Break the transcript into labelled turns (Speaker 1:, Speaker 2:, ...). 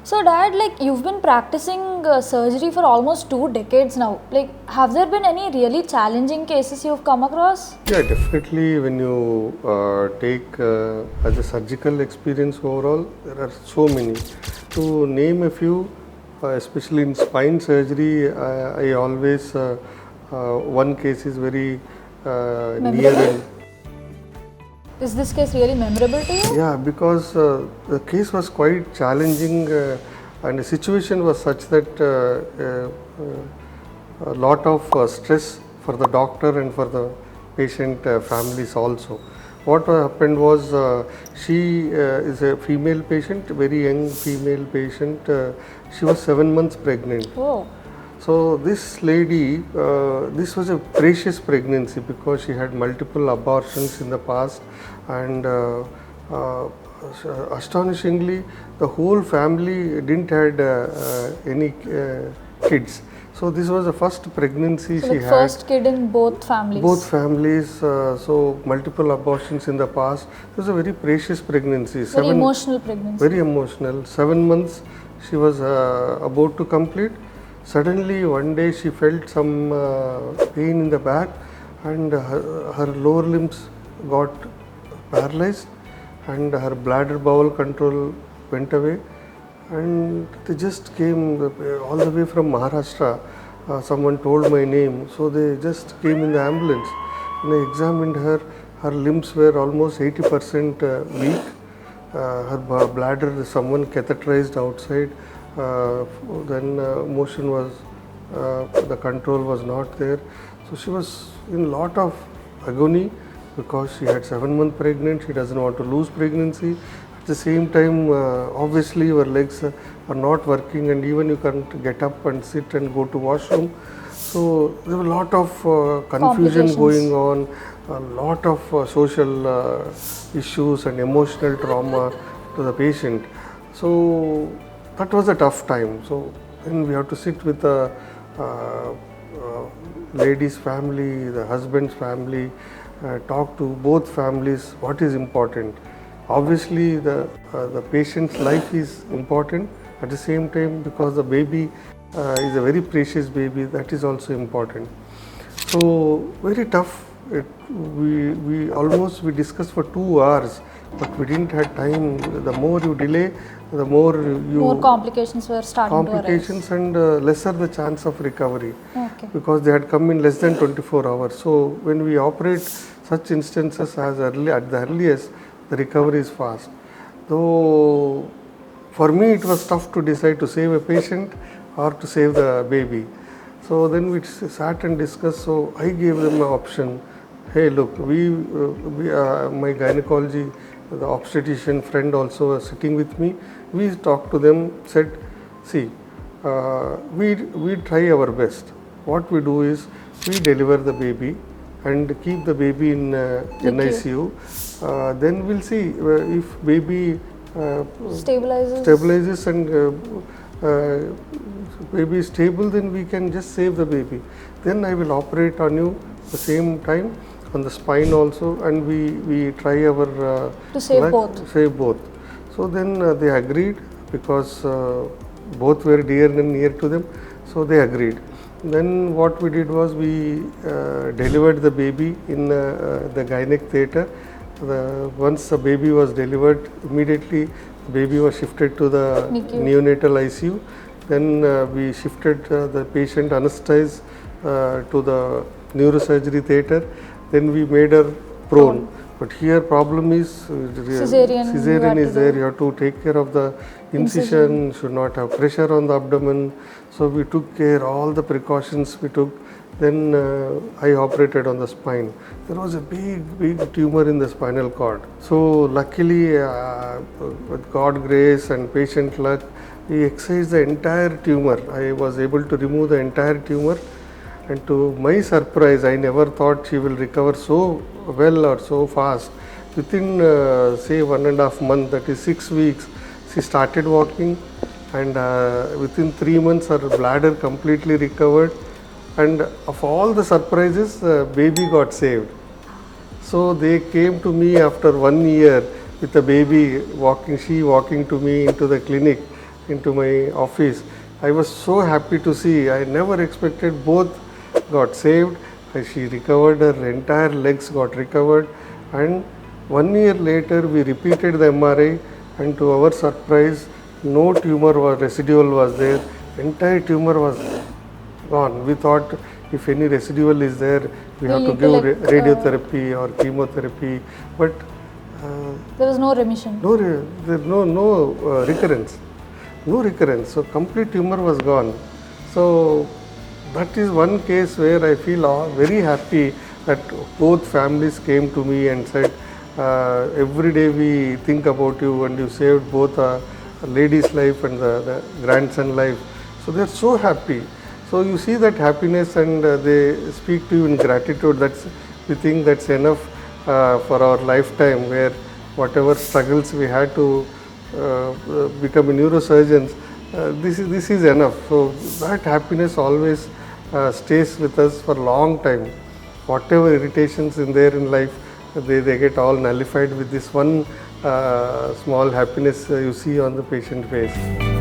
Speaker 1: So Dad, like you've been practicing surgery for almost 2 decades now. Like, have there been any really challenging cases you've come across?
Speaker 2: Yeah, definitely. When you take as a surgical experience overall, there are so many. To name a few, especially in spine surgery, I always one case is very near
Speaker 1: Memorable?
Speaker 2: and
Speaker 1: Is this case really memorable to you?
Speaker 2: yeah, because the case was quite challenging and the situation was such that a lot of stress for the doctor and for the patient families also. What happened was she is a female patient, very young female patient. She was 7 months pregnant.
Speaker 1: Oh,
Speaker 2: So this lady, this was a precious pregnancy because she had multiple abortions in the past, and uh, astonishingly, the whole family didn't had any kids. So this was the first pregnancy
Speaker 1: so
Speaker 2: she
Speaker 1: like
Speaker 2: had.
Speaker 1: first kid in both families.
Speaker 2: Both families, so multiple abortions in the past. It was a very precious pregnancy.
Speaker 1: Very emotional pregnancy.
Speaker 2: Very emotional. 7 months she was about to complete. Suddenly one day she felt some pain in the back, and her lower limbs got paralyzed, and her bladder bowel control went away, and they just came all the way from Maharashtra. Someone told my name, so they just came in the ambulance. And I examined her. Her limbs were almost 80% weak. Her bladder, someone catheterized outside. Then motion was, the control was not there. So she was in lot of agony because she had 7 months pregnant. She doesn't want to lose pregnancy. At the same time, obviously your legs are not working, and even you can't get up and sit and go to washroom. So there were a lot of confusion going on, a lot of social issues and emotional trauma to the patient. So that was a tough time. So then we have to sit with the lady's family, the husband's family, talk to both families what is important. Obviously the patient's life is important. At the same time, because the baby is a very precious baby, that is also important. So very tough. We discussed for 2 hours, but we didn't have time. The more you delay, the more
Speaker 1: More complications were starting to
Speaker 2: complications and lesser the chance of recovery,
Speaker 1: Okay.
Speaker 2: because they had come in less than 24 hours. So when we operate such instances as early at the earliest, the recovery is fast. Though for me it was tough to decide to save a patient or to save the baby. So then we sat and discussed. So I gave them an option. Hey, look, my gynecology, the obstetrician friend also was sitting with me. We talked to them, said, see, we try our best. What we do is we deliver the baby and keep the baby in NICU. Then we'll see if baby stabilizes and baby is stable, then we can just save the baby. Then I will operate on you the same time on the spine also, and we try our
Speaker 1: to save both.
Speaker 2: Save both. So then they agreed, because both were dear and near to them. So they agreed. Then what we did was we delivered the baby in the gynec theatre. Once the baby was delivered, immediately the baby was shifted to the neonatal ICU. Then we shifted the patient anesthetized to the neurosurgery theatre. Then we made her prone. But here problem is cesarean is there. You have to take care of the incision, should not have pressure on the abdomen. So we took care, all the precautions we took. Then I operated on the spine. There was a big tumor in the spinal cord. So luckily, with God grace and patient luck, we excised the entire tumor. I was able to remove the entire tumor. And to my surprise, I never thought she will recover so well or so fast. Within say 1.5 months, that is 6 weeks, she started walking, and within 3 months her bladder completely recovered. And of all the surprises, baby got saved. So they came to me after 1 year with the baby walking, she walking to me into the clinic, into my office. I was so happy to see. I never expected both got saved. She recovered, her entire legs got recovered, and 1 year later we repeated the MRI, and to our surprise, no tumor was residual was there. Entire tumor was gone. We thought if any residual is there, we have to
Speaker 1: need to
Speaker 2: give
Speaker 1: like,
Speaker 2: radiotherapy or chemotherapy, but
Speaker 1: there was no remission.
Speaker 2: no recurrence, no recurrence. So complete tumor was gone. So that is one case where I feel very happy that both families came to me and said, every day we think about you and you saved both a lady's life and the grandson life. So they are so happy. So you see that happiness, and they speak to you in gratitude. We think that's enough for our lifetime, where whatever struggles we had to become a neurosurgeons, this is enough. So that happiness always stays with us for a long time. Whatever irritations in there in life, they get all nullified with this one small happiness you see on the patient face.